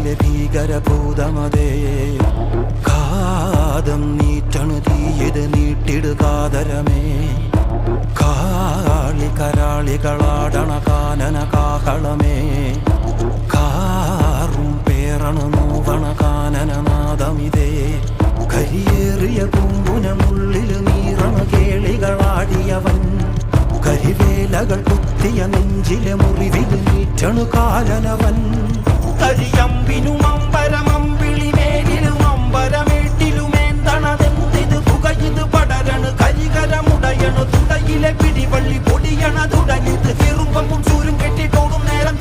കാട്ടിലെ ഭീകരഭൂതമതേ കാതം നീറ്റണു തീയത് നീട്ടിടുകാതരമേ കാളി കരാളികളാടണ കാനന കാഹളമേ കാറും പേറണു നോവണ കാനനനാദമിതേ കരിയേറിയ പൂമ്പുനമുള്ളില് നീറണ കേളികളാടിയവൻ കരിവേലകൾ കുത്തിയ നെഞ്ചിലെ മുറിവില് നീറ്റണു കാലനവൻ കരിയമ്പിനും അമ്പരമമ്പിളി മേലിലും അമ്പരമേട്ടിലുമേന്തണതെന്തിത് പുകയിത് പടരണു കരികരമുടയണു തുടയിലെ പിടിവള്ളി പൊടിയണ തുടങ്ങിത് ചെറുമ്പും ചൂരും കെട്ടിട്ടോടും നേരം